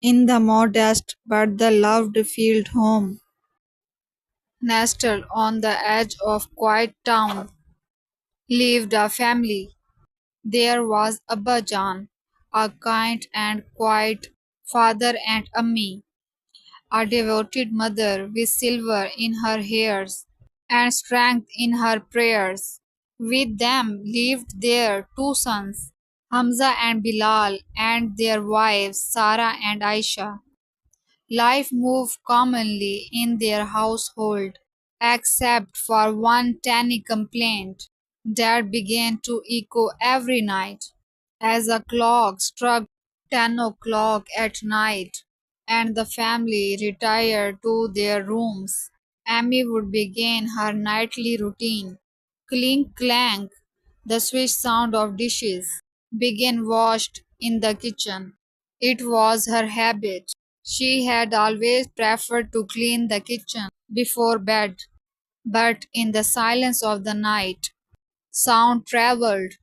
In the modest but the loved field home, nestled on the edge of quiet town, lived a family. There was Abba Jan, a kind and quiet father, and Ammi, a devoted mother with silver in her hairs and strength in her prayers. With them lived their two sons, Hamza and Bilal, and their wives, Sarah and Aisha. Life moved commonly in their household, except for one tiny complaint that began to echo every night. As the clock struck 10 o'clock at night and the family retired to their rooms, Amy would begin her nightly routine. Clink clank, the swish sound of dishes began washed in the kitchen. It was her habit. She had always preferred to clean the kitchen before bed, but in the silence of the night, sound traveled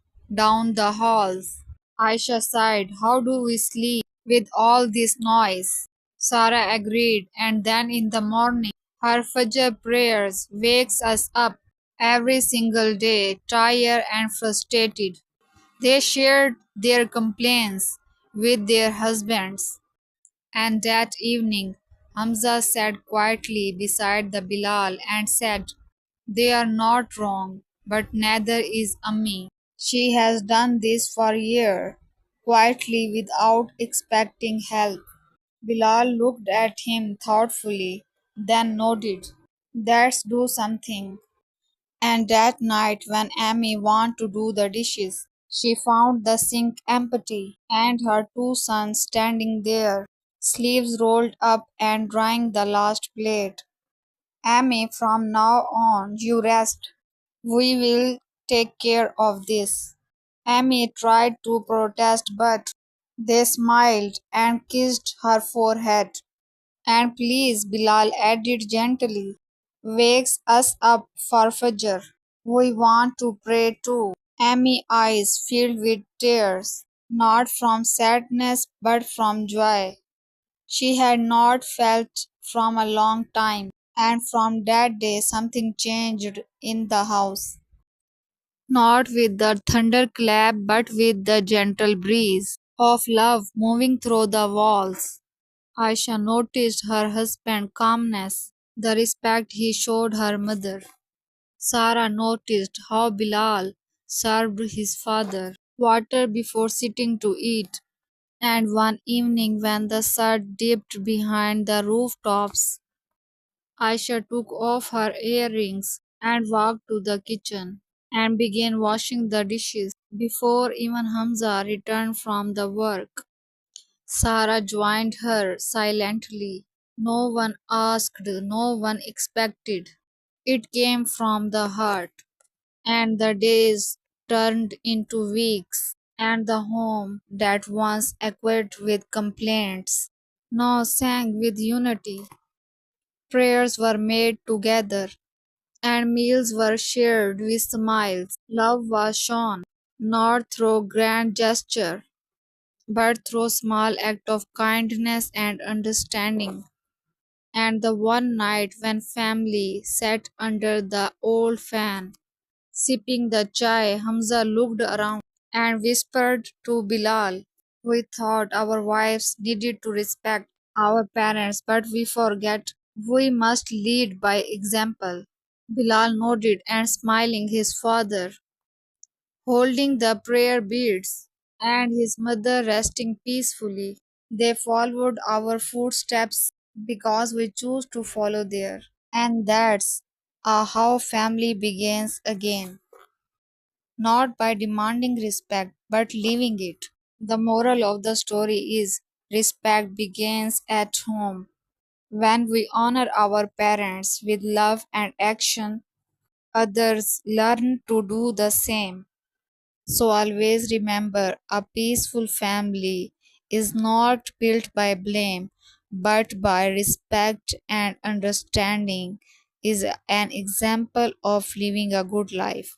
down the halls. Aisha sighed, "How do we sleep with all this noise?" Sarah agreed, and then in the morning, her Fajr prayers wakes us up every single day, tired and frustrated. They shared their complaints with their husbands, and that evening Hamza sat quietly beside the Bilal and said, "They are not wrong, but neither is Ammi. She has done this for years, quietly without expecting help." Bilal looked at him thoughtfully, then nodded. "Let's do something." And that night, when Amy wanted to do the dishes, she found the sink empty and her two sons standing there, sleeves rolled up and drying the last plate. "Amy, from now on, you rest. We will take care of this." Amy tried to protest, but they smiled and kissed her forehead. "And please," Bilal added gently, "wakes us up for Fajr. We want to pray too." Amy's eyes filled with tears, not from sadness but from joy. She had not felt from a long time, and from that day something changed in the house. Not with the thunderclap, but with the gentle breeze of love moving through the walls. Aisha noticed her husband's calmness, the respect he showed her mother. Sarah noticed how Bilal served his father water before sitting to eat. And one evening, when the sun dipped behind the rooftops, Aisha took off her earrings and walked to the kitchen and began washing the dishes before even Hamza returned from the work. Sarah joined her silently. No one asked, no one expected. It came from the heart, and the days turned into weeks, and the home that once echoed with complaints now sang with unity. Prayers were made together, and meals were shared with smiles. Love was shown, not through grand gesture, but through small act of kindness and understanding. And the one night when family sat under the old fan, sipping the chai, Hamza looked around and whispered to Bilal, "We thought our wives needed to respect our parents, but we forget we must lead by example." Bilal nodded and smiling his father, holding the prayer beads, and his mother resting peacefully. They followed our footsteps because we choose to follow there. And that's how family begins again. Not by demanding respect, but living it. The moral of the story is respect begins at home. When we honor our parents with love and action, others learn to do the same. So always remember, a peaceful family is not built by blame, but by respect, and understanding is an example of living a good life.